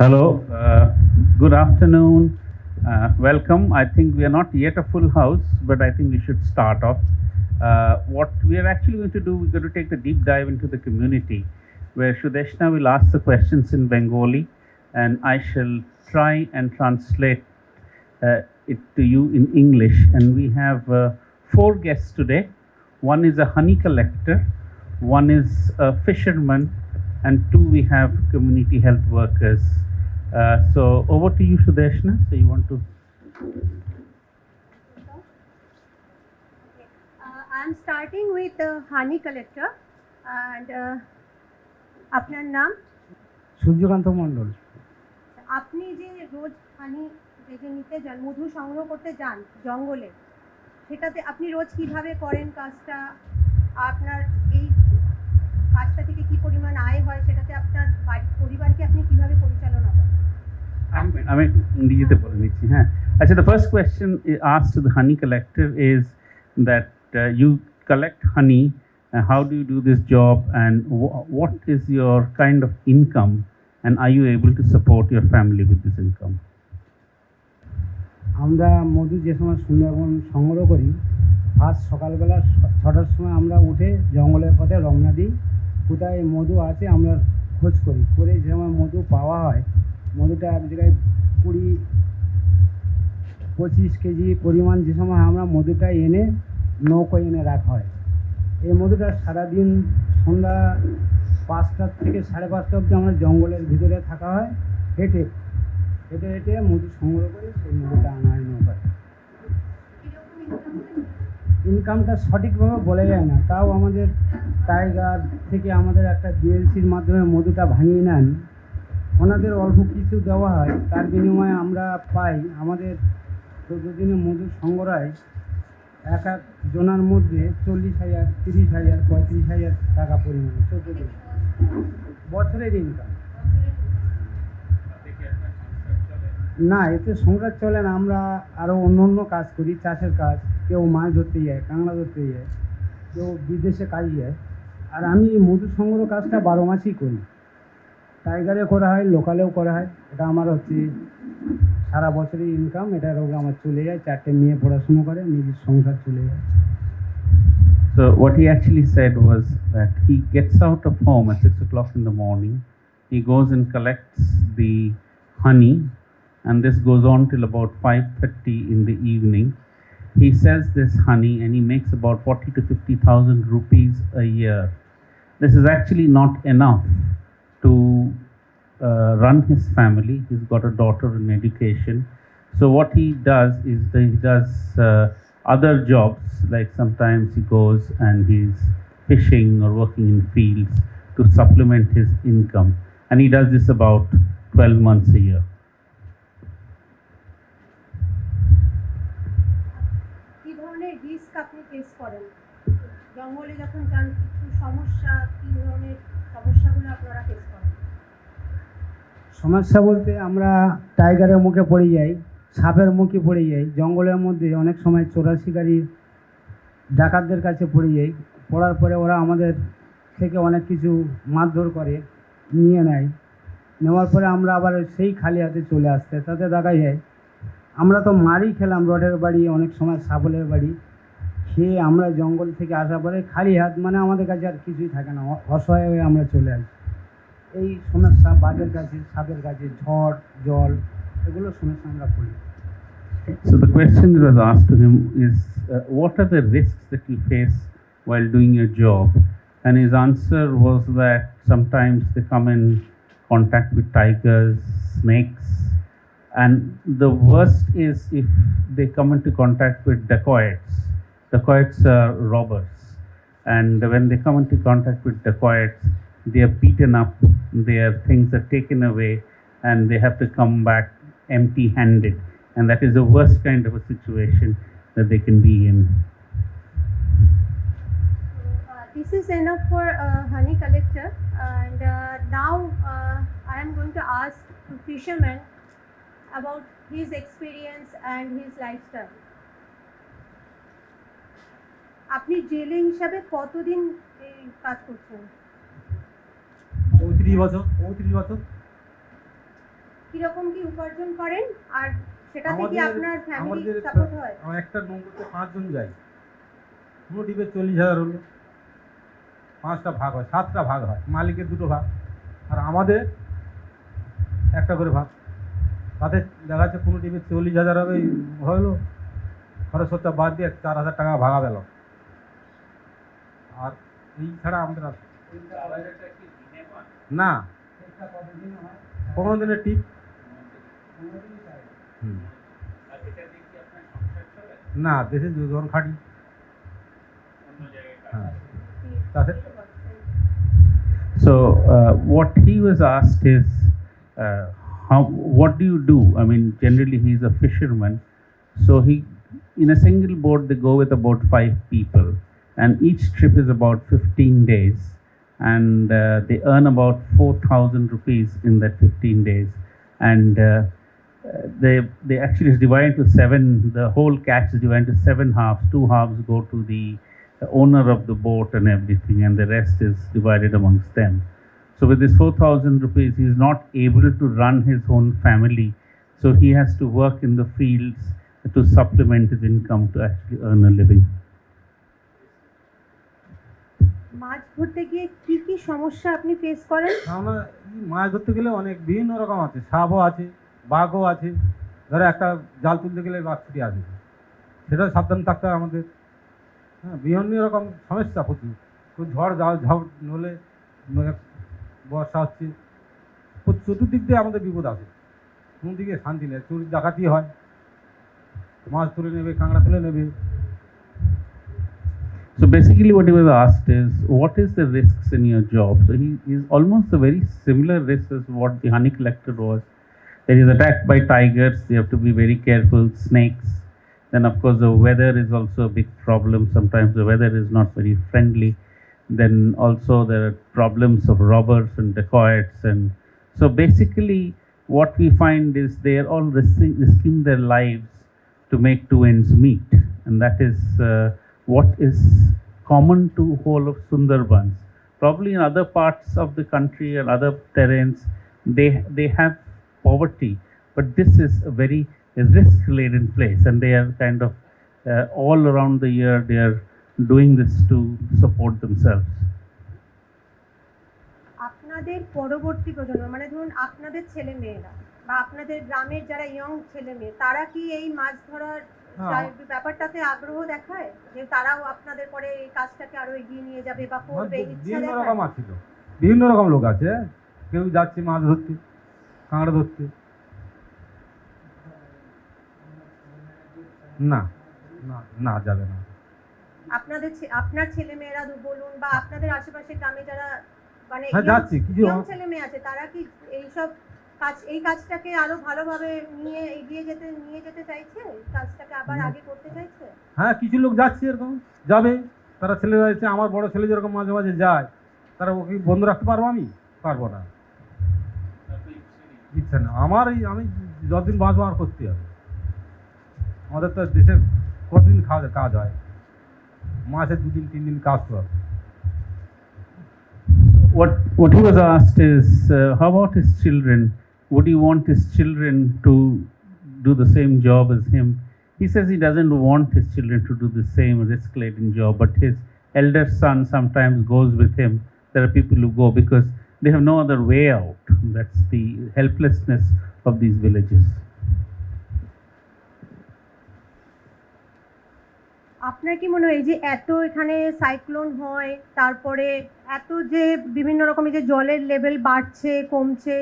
Hello, good afternoon. Welcome. I think we are not yet a full house, but I think we should start off. What we are actually going to do, we're going to take the deep dive into the community, where Shudeshna will ask the questions in Bengali, and I shall try and translate it to you in English. And we have four guests today. One is a honey collector, one is a fisherman, and two we have community health workers. So over to you, Sudeshna. So you want to? I'm starting with honey collector and আপনার নাম সূর্যকান্ত মণ্ডল। আপনি যে রোজ হানি যে নিতে যান মধু সংগ্রহ করতে যান জঙ্গলে সেটাতে আপনি রোজ কিভাবে করেন কাজটা আপনার এই কাজটা থেকে কি পরিমাণ আয় হয় সেটাতে আপনার পরিবারকে আপনি কিভাবে পরিচালনা করেন আমি ইংরেজিতে বলে নিচ্ছি হ্যাঁ আচ্ছা the first question asked to the honey collector is that you collect honey. How do you do this job, and what is your kind of income, and are you able to support your family with this income? আমরা মধু যে সময় সুন্দরবন সংগ্রহ করি আজ সকালবেলা 6টার সময় আমরা উঠে জঙ্গলের পথে রওনা দিই। কোথায় মধু আছে আমরা খোঁজ করি, করে যে সময় মধু পাওয়া হয় মধুটা এক জায়গায় 20-25 কেজি পরিমাণ যে সময় আমরা মধুটা এনে নৌকোয় এনে রাখা হয়। এই মধুটা সারাদিন সন্ধ্যা 5টা থেকে 5:30 অবধি আমরা জঙ্গলের ভিতরে থাকা হয়, হেঁটে হেঁটে হেঁটে মধু সংগ্রহ করে সেই মধুটা আনা হয় নৌকায়। ইনকামটা সঠিকভাবে বলা যায় না, তাও আমাদের টাইগার থেকে আমাদের একটা বিএলসির মাধ্যমে মধুটা ভাঙিয়ে নেন, ওনাদের অল্প কিছু দেওয়া হয়, তার বিনিময়ে আমরা পাই আমাদের 14 দিনে মধু সংগ্রহে এক এক জনার মধ্যে 40,000, 30,000, 35,000 টাকা পরিমাণ 14 দিন বছরের ইনকাম। না, এতে সংসার চলে না, আমরা আরও অন্য অন্য কাজ করি, চাষের কাজ, কেউ মাছ ধরতে যায়, কাঁকড়া ধরতে যায়, কেউ বিদেশে কাজে যায়। আর আমি মধু সংগ্রহ কাজটা 12 মাসই করি, টাইগারে করা হয়, লোকালেও করা হয়। এটা আমার হচ্ছে সারা বছরই ইনকাম, এটার ওপরে আমার চলে যায়, 4টে মেয়ে পড়াশুনো করে, নিজের সংসার চলে যায়। So what he actually said was that he gets out of home at 6 o'clock in the morning. He goes and collects the honey, and this goes on till about 5:30 in the evening. He sells this honey and he makes about 40 to 50,000 rupees a year. This is actually not enough to run his family. He's got a daughter in education. So what he does is that he does other jobs, like sometimes he goes and he's fishing or working in fields to supplement his income. And he does this about 12 months a year. কি ধরনের risk আপনি face করেন জঙ্গলে যখন যান, কিছু সমস্যা, কি ধরনের সমস্যাগুলো আপনারা ফেস করেন? সমস্যা বলতে আমরা টাইগারের মুখে পড়ে যাই, সাপের মুখে পড়ে যাই, জঙ্গলের মধ্যে অনেক সময় চোরা শিকারি ডাকাতদের কাছে পড়ে যাই। পড়ার পরে ওরা আমাদের থেকে অনেক কিছু মারধর করে, নিয়ে নেয়, নেওয়ার পরে আমরা আবার সেই খালি হাতে চলে আসতে, তাতে দেখা যায় আমরা তো মারি খেলাম, রডের বাড়ি, অনেক সময় শাবলের বাড়ি খেয়ে আমরা জঙ্গল থেকে আসার পরে খালি হাত, মানে আমাদের কাছে আর কিছুই থাকে না, অসহায় হয়ে আমরা চলে আসি। এই সমস্যা বাঘের কাছে, সাপের কাছে, ঝড় জল, এগুলো সমস্যা আমরা পড়ি। So the question that was asked to him is, what are the risks that you face while doing your job? And his answer was that sometimes they come in contact with tigers, snakes, and the worst is if they come into contact with dacoits. Dacoits are robbers, and when they come into contact with dacoits, they are beaten up, their things are taken away, and they have to come back empty-handed. And that is the worst kind of a situation that they can be in. This is enough for honey collector, and now I am going to ask the fisherman about his experience and his lifestyle. আপনি জেলে হিসাবে কতদিন এই কাজ করছেন? 35 বছর। কিরকম কি উপার্জন করেন আর সেটাতে কি আমাদের- আপনার ফ্যামিলি আমাদের সাপোর্ট হয়? আমার একটা নৌকোতে 5 জন যাই, কোনো টিপে 40,000 হলো, 5টা ভাগ হয়, 7টা ভাগ হয়, মালিকের 2টো ভাগ আর আমাদের একটা করে ভাগ। তাতে দেখা যাচ্ছে কোনো টিপে 40,000 হবে, হলো খরচ খরচা বাদ দিয়ে 4,000 টাকা ভাগা গেল। আর এই ছাড়া আমাদের আর না 15 দিনের টিপ। হুম। না দেশে যখন খাটি। হ্যাঁ তাতে So, what he was asked is, what do you do? I mean, generally he's a fisherman, so in a single boat, they go with about 5 people, and each trip is about 15 days, and they earn about 4,000 rupees in that 15 days, and they actually is divided into 7. The whole catch is divided into 7 halves. 2 halves go to the owner of the boat and everything, and the rest is divided amongst them. So with this 4,000 rupees, he is not able to run his own family, so he has to work in the fields to supplement his income to actually earn a living. মাছ ধরতে গিয়ে কি কি সমস্যা আপনি face করেন? আমরা মাছ ধরতে গেলে অনেক বিভিন্ন রকম আছে, সাপও আছে, বাঘও আছে। ধরো একটা জাল তুলতে গেলে বাঘ ছুটি আসে, সেটা সাবধান থাকতে হয় আমাদের। হ্যাঁ, বিভিন্ন রকম সমস্যা প্রচুর। খুব ঝড় ঝড় হলে, বর্ষা হচ্ছে, চতুর্দিক দিয়ে আমাদের বিপদ আছে, কোন দিকে শান্তি নেই। চুরি ডাকাতি হয়, মাছ তুলে নেবে, কাঁকড়া তুলে নেবে। So basically, what he was asked is, what is the risks in your job? So he is almost a very similar risk as what the honey collector was. That he is attacked by tigers. You have to be very careful. Snakes. Then of course the weather is also a big problem. Sometimes the weather is not very friendly. Then also there are problems of robbers and dacoits, and so basically what we find is they are all risking their lives to make 2 ends meet, and that is what is common to whole of Sundarbans. Probably in other parts of the country and other terrains, they have poverty, but this is a very risk-laden place, and they are kind of all around the year they are doing this to support themselves. আপনাদের পরবর্তী প্রজন্ম, মানে ধরুন আপনাদের ছেলে মেয়েরা বা আপনাদের গ্রামের যারা ইয়ং ছেলে মেয়ে, তারা কি এই মাছ ধরার ব্যাপারটাতে আগ্রহ দেখায় যে তারাও আপনাদের পরে এই কাজটাকে আরো এগিয়ে নিয়ে যাবে বা করবে, ইচ্ছা বিভিন্ন দেখায়? রকম আছে তো, বিভিন্ন রকম লোক আছে। কেউ যাচ্ছে মাছ ধরতে, কাঁকড়া ধরতে। না না না, যাবে না। আপনার ছেলে মেয়েরা বলুন বা আপনাদের আশেপাশে গ্রামে যারা মানে হ্যাঁ, যাচ্ছে কিছু ছেলে মেয়ে আছে, তারা কি এইসব এই কাজটাকে আরো ভালোভাবে নিয়ে যেতে চাইছে, কাজটাকে আবার আগে করতে চাইছে? হ্যাঁ, কিছু লোক যাচ্ছে, এরকম যাবে। তারা ছেলে যাচ্ছে, আমার বড় ছেলে যেরকম মাঝে মাঝে যায়, তারা ওকে বন্ধ রাখতে পারবো? আমি পারবো না, ইচ্ছা না আমার। আমি যতদিন বাঁচবো আমার করতে হবে। আমাদের তো দেশে কতদিন কাজ হয়, মাসে 2 দিন 3 দিন কাজ তো হবে। What he was asked is, how about his children? Would he want his children to do the same job as him? He says he doesn't want his children to do the same risk-laden job, but his elder son sometimes goes with him. There are people who go because they have no other way out. That's the helplessness of these villages. আপনার কি মনে হয় এই যে এত এখানে cyclone হয়, তারপরে এত যে বিভিন্ন রকমের যে জলের লেভেল বাড়ছে কমছে,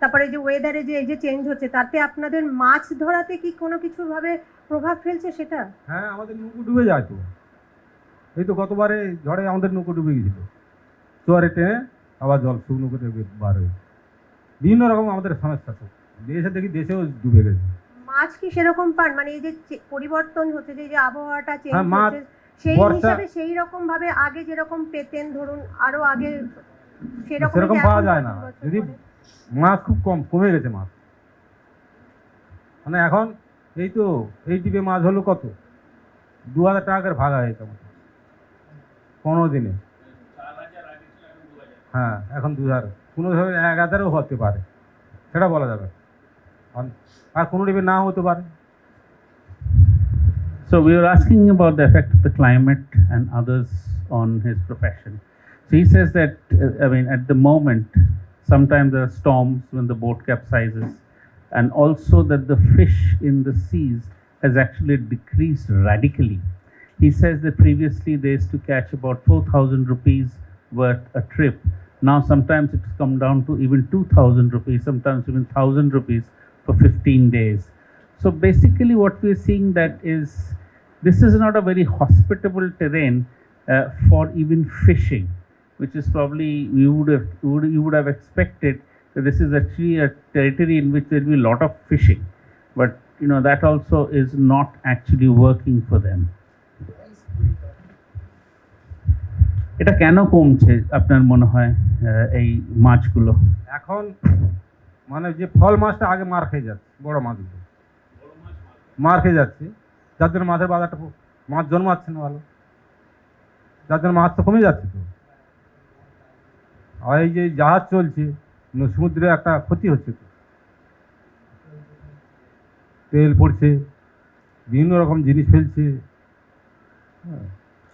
তারপরে যে ওয়েদারে যে এই যে চেঞ্জ হচ্ছে, তাতে আপনাদের মাছ ধরাতে কি কোনো কিছু ভাবে প্রভাব ফেলছে সেটা? হ্যাঁ, আমাদের নৌকো ডুবে যায় তো। এই তো গতবারে ঝড়ে আমাদের নৌকো ডুবে গেছিল, চোয়ারে টেনে আবার জল শুকনো করে বার হয়ে। বিভিন্ন রকম আমাদের সমস্যা তো, দেশেও ডুবে গেছে। মাছ কি সেরকম পান, মানে এই যে পরিবর্তন হচ্ছে, যে আবহাওয়াটা চেঞ্জ মাছ হচ্ছে, সেই হিসাবে সেই রকম ভাবে আগে যেরকম পেতেন ধরুন আরো আগে সেরকম পাওয়া যায় না। যদি মাছ খুব কমে গেছে মাছ, মানে এখন এই তো এই টিপে মাছ হলো কত, 2,000 টাকা করে ভাগা হয়েছে 15 দিনে। হ্যাঁ, এখন 2,000, কোনো সময় 1,000ও হতে পারে। সেটা বলা যাবে না। আর কোনোটি না হতে পারে। So we were asking about the effect of the climate and others on his profession. So he says that, at the moment, sometimes there are storms when the boat capsizes, and also that the fish in the seas has actually decreased radically. He says that previously they used to catch about 4,000 rupees worth a trip. Now sometimes it's come down to even 2,000 rupees, sometimes even 1,000 rupees for 15 days. So basically what we're seeing that is, this is not a very hospitable terrain for even fishing, which is probably you would have expected that this is actually a territory in which there will be a lot of fishing, but that also is not actually working for them. এটা কেন কমছে আপনার মনে হয় এই মাছগুলো? এখন মানে যে ফল মাছটা আগে মার খেয়ে যাচ্ছে, বড় মাছগুলো মার খেয়ে যাচ্ছে, যার জন্য মাছের বাজারটা মাছ জন্মাচ্ছে না ভালো, যার জন্য মাছ তো কমে যাচ্ছে। তো আর এই যে জাহাজ চলছে, সমুদ্রে একটা ক্ষতি হচ্ছে, তো তেল পড়ছে, বিভিন্ন রকম জিনিস ফেলছে,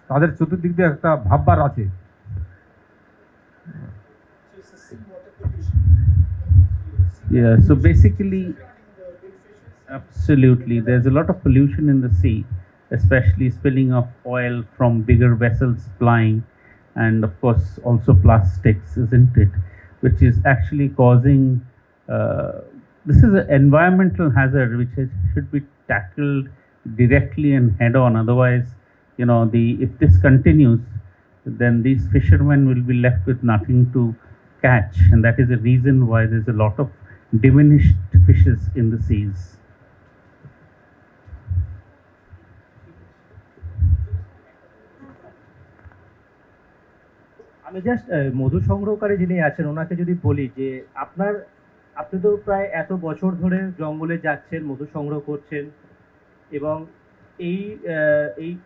তাদের চতুর্দিক দিয়ে একটা ভাববার আছে। Yeah, so basically, absolutely, there's a lot of pollution in the sea, especially spilling of oil from bigger vessels plying, and of course also plastics, isn't it? Which is actually causing, this is an environmental hazard which should be tackled directly and head on. Otherwise, if this continues, then these fishermen will be left with nothing to catch, and that is the reason why there's a lot of diminished fishes in the seas. আমি just মধু সংগ্রহকারী যিনি আছেন ওনাকে যদি বলি যে আপনি তো প্রায় এত বছর ধরে জঙ্গলে যাচ্ছেন, মধু সংগ্রহ করছেন, এবং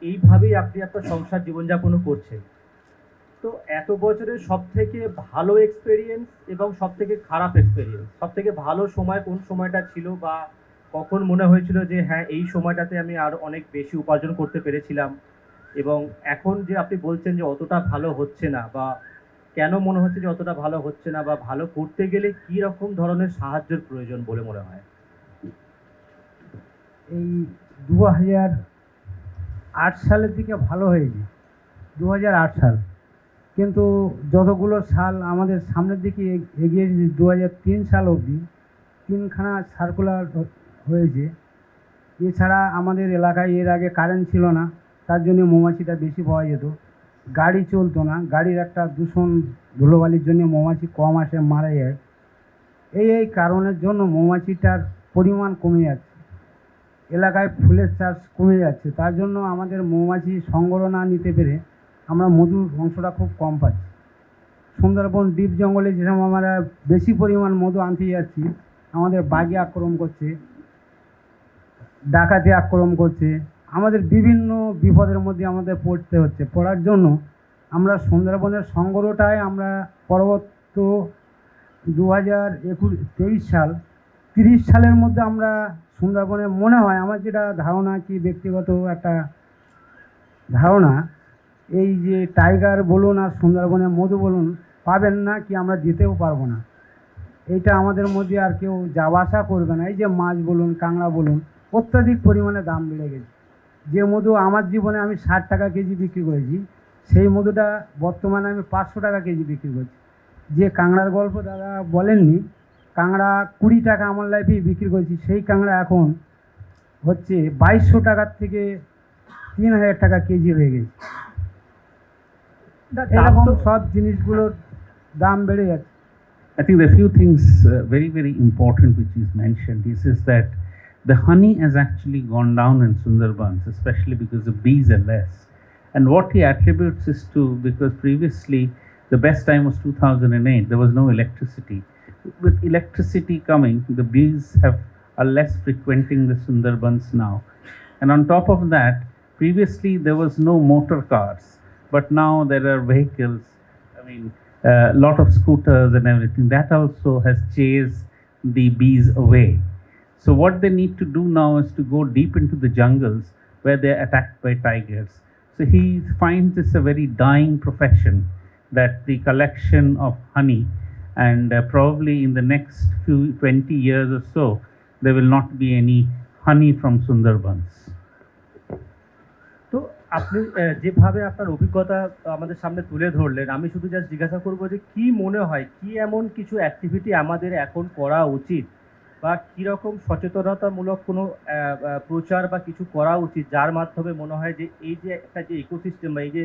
এইভাবেই আপনি আপনার সংসার জীবনযাপনও করছেন। তো এত বছরের সব থেকে ভালো এক্সপেরিয়েন্স এবং সব থেকে খারাপ এক্সপেরিয়েন্স, সব থেকে ভালো সময় কোন সময়টা ছিল, বা কখন মনে হয়েছিল যে হ্যাঁ এই সময়টাতে আমি আরও অনেক বেশি উপার্জন করতে পেরেছিলাম, এবং এখন যে আপনি বলছেন যে অতটা ভালো হচ্ছে না, বা কেন মনে হচ্ছে যে অতটা ভালো হচ্ছে না, বা ভালো করতে গেলে কী রকম ধরনের সাহায্যের প্রয়োজন বলে মনে হয়? এই 2008 সালের দিকে ভালো হয়েছে, 2008 সাল, কিন্তু যতগুলো সাল আমাদের সামনের দিকে এগিয়ে 2003 সাল অবধি 3খানা সার্কুলার হয়েছে। এছাড়া আমাদের এলাকায় এর আগে কারেন্ট ছিল না, তার জন্য মৌমাছিটা বেশি পাওয়া যেত। গাড়ি চলতো না, গাড়ির একটা দূষণ ধুলোবালির জন্য মৌমাছি কম আসে, মারা যায়। এই কারণের জন্য মৌমাছিটার পরিমাণ কমে যাচ্ছে, এলাকায় ফুলের চাষ কমে যাচ্ছে। তার জন্য আমাদের মৌমাছি সংগ্রহ না নিতে পেরে আমরা মধুর অংশটা খুব কম পাচ্ছি। সুন্দরবন ডিপ জঙ্গলে যেসব আমরা বেশি পরিমাণ মধু আনতে যাচ্ছি, আমাদের বাঘে আক্রমণ করছে, ডাকাতি আক্রমণ করছে, আমাদের বিভিন্ন বিপদের মধ্যে আমাদের পড়তে হচ্ছে। পড়ার জন্য আমরা সুন্দরবনের সংগ্রহটায় আমরা পরবর্ত 2023 সাল 30 সালের মধ্যে আমরা সুন্দরবনে, মনে হয় আমার যেটা ধারণা, কি ব্যক্তিগত একটা ধারণা, এই যে টাইগার বলুন আর সুন্দরবনে মধু বলুন পাবেন না, কি আমরা যেতেও পারবো না। এইটা আমাদের মধ্যে আর কেউ যাওয়া আসা করবে না। এই যে মাছ বলুন, কাঁকড়া বলুন, অত্যাধিক পরিমাণে দাম বেড়ে গেছে। যে মধু আমার জীবনে আমি 60 টাকা কেজি বিক্রি করেছি, সেই মধুটা বর্তমানে আমি 500 টাকা কেজি বিক্রি করছি। যে কাঁকড়ার গল্প দাদা বলেননি, কাঁকড়া 20 টাকা আমার লাইফেই বিক্রি করেছি, সেই কাঁকড়া এখন হচ্ছে 2200 টাকার থেকে 3000 টাকা কেজি হয়ে গেছে। এরকম সব জিনিসগুলোর দাম বেড়ে যাচ্ছে। I think there are a few things very, very important which is mentioned. He says that the honey has actually gone down in Sundarbans, especially because the bees are less. And what he attributes is to, because previously the best time was 2008, there was no electricity. With electricity coming, the bees are less frequenting the Sundarbans now. And on top of that, previously there was no motor cars, but now there are vehicles, a lot of scooters and everything. That also has chased the bees away. So what they need to do now is to go deep into the jungles where they're attacked by tigers. So he finds this a very dying profession, that the collection of honey, and probably in the next 20 years or so, there will not be any honey from Sundarbans. তো আপনি যেভাবে আপনার অভিজ্ঞতা আমাদের সামনে তুলে ধরলেন, আমি শুধু জাস্ট জিজ্ঞাসা করবো যে কি মনে হয়, কি এমন কিছু অ্যাক্টিভিটি আমাদের এখন করা উচিত, বা কীরকম সচেতনতামূলক কোনো প্রচার বা কিছু করা উচিত, যার মাধ্যমে মনে হয় যে এই যে একটা যে ইকোসিস্টেম বা এই যে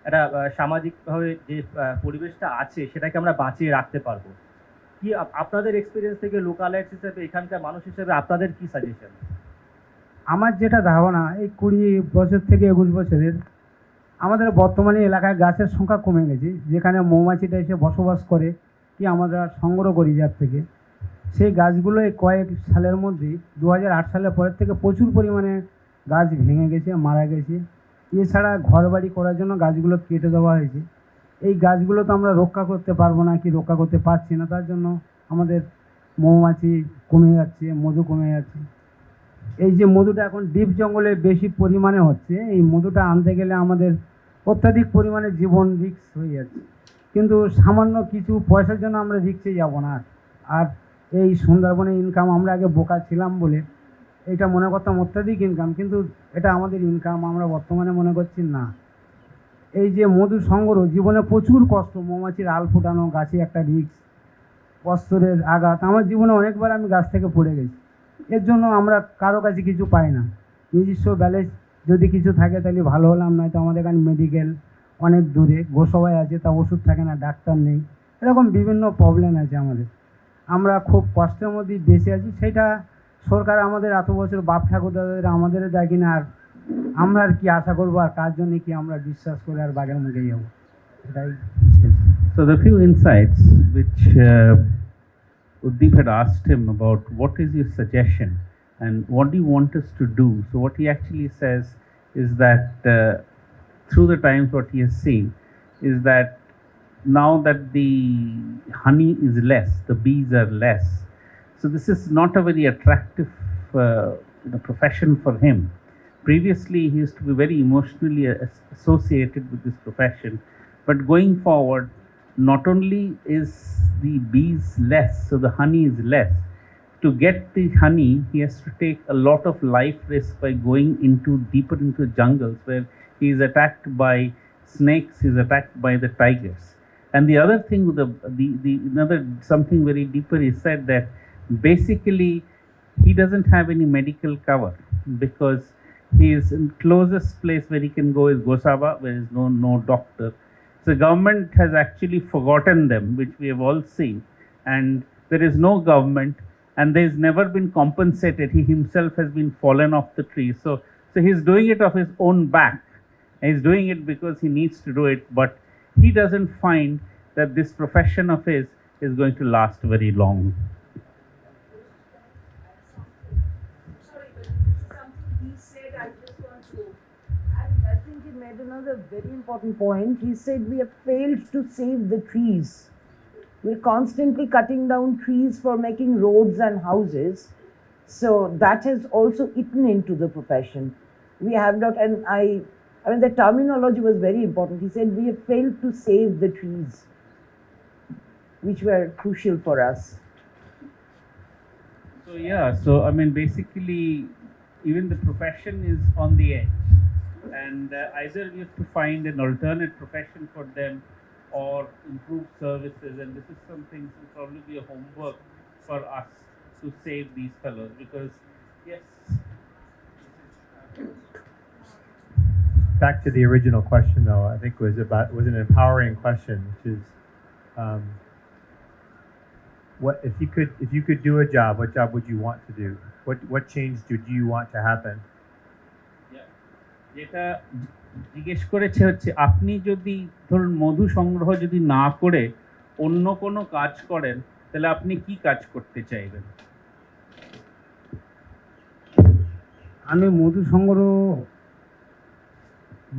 একটা সামাজিকভাবে যে পরিবেশটা আছে সেটাকে আমরা বাঁচিয়ে রাখতে পারবো। কি আপনাদের এক্সপিরিয়েন্স থেকে লোকালাইটস হিসেবে, এখানকার মানুষ হিসেবে আপনাদের কি সাজেশন? আমার যেটা ধারণা, এই 20 বছর থেকে 21 বছরের আমাদের বর্তমানে এলাকায় গাছের সংখ্যা কমে গেছে, যেখানে মৌমাছিটা এসে বসবাস করে, কি আমরা সংগ্রহ করি যার থেকে, সেই গাছগুলো এই কয়েক সালের মধ্যে 2008 সালের পরের থেকে প্রচুর পরিমাণে গাছ ভেঙে গেছে, মারা গেছে। এছাড়া ঘরবাড়ি করার জন্য গাছগুলো কেটে দেওয়া হয়েছে। এই গাছগুলো তো আমরা রক্ষা করতে পারবো না, কি রক্ষা করতে পারছি না, তার জন্য আমাদের মৌমাছি কমে যাচ্ছে, মধু কমে যাচ্ছে। এই যে মধুটা এখন ডিপ জঙ্গলে বেশি পরিমাণে হচ্ছে, এই মধুটা আনতে গেলে আমাদের অত্যাধিক পরিমাণে জীবন রিস্ক হয়ে যাচ্ছে, কিন্তু সামান্য কিছু পয়সার জন্য আমরা রিস্কে যাব না। আর এই সুন্দরবনে ইনকাম, আমরা আগে বোকা ছিলাম বলে এটা মনে করতাম অত্যাধিক ইনকাম, কিন্তু এটা আমাদের ইনকাম আমরা বর্তমানে মনে করছি না। এই যে মধু সংগ্রহ, জীবনে প্রচুর কষ্ট, মৌমাছির আল ফুটানো, গাছে একটা রিস্ক, অস্ত্রের আঘাত, আমার জীবনে অনেকবার আমি গাছ থেকে পড়ে গেছি। এর জন্য আমরা কারো কাছে কিছু পাই না। নিজস্ব ব্যালেন্স যদি কিছু থাকে তাহলে ভালো হলাম, নয়তো আমাদের এখানে মেডিকেল অনেক দূরে, গোসবাই আছে, তা ওষুধ থাকে না, ডাক্তার নেই, এরকম বিভিন্ন প্রবলেম আছে আমাদের। আমরা খুব কষ্টের মধ্যেই বেঁচে আছি। সেটা সরকার আমাদের এত বছর বাপ ঠাকুরদাদের আমাদের দেয় কিনা, আর আমরা আর কি আশা করবো, আর কার জন্যে কি আমরা বিশ্বাস করে আর বাগের মুখে যাবো, এটাই। So the few insights which Uddeep had asked him about what is your suggestion and what do you want us to do. So what he actually says is that through the times what he has seen is that now that the honey is less, the bees are less. So this is not a very attractive profession for him. Previously he used to be very emotionally associated with this profession, but going forward, not only is the bees less, so the honey is less. To get the honey, he has to take a lot of life risk by going deeper into jungles where he is attacked by snakes, he is attacked by the tigers. And the other thing, another something very deeper, he said that basically he doesn't have any medical cover, because his closest place where he can go is Gosaba, where there is no doctor. So the government has actually forgotten them, which we have all seen, and there is no government, and there has never been compensated. He himself has been fallen off the tree. So he's doing it off his own back. He's doing it because he needs to do it, but he doesn't find that this profession of his is going to last very long. Sorry, but this is something he said. I just want to. I think he made another very important point. He said we have failed to save the trees. We're constantly cutting down trees for making roads and houses. So that has also eaten into the profession. We have not, and I mean, the terminology was very important. He said we have failed to save the trees, which were crucial for us. So yeah, so I mean, basically, even the profession is on the edge, and either we have to find an alternate profession for them or improve services, and this is something that will probably be a homework for us to save these fellows, because yes. Back to the original question, though, I think was an empowering question, which is, what if you could do a job? What job would you want to do? What change do you want to happen? যেটা জিজ্ঞেস করেছে হচ্ছে, আপনি যদি ধরুন মধু সংগ্রহ যদি না করে অন্য কোনো কাজ করেন, তাহলে আপনি কি কাজ করতে চাইবেন? আমি মধু সংগ্রহ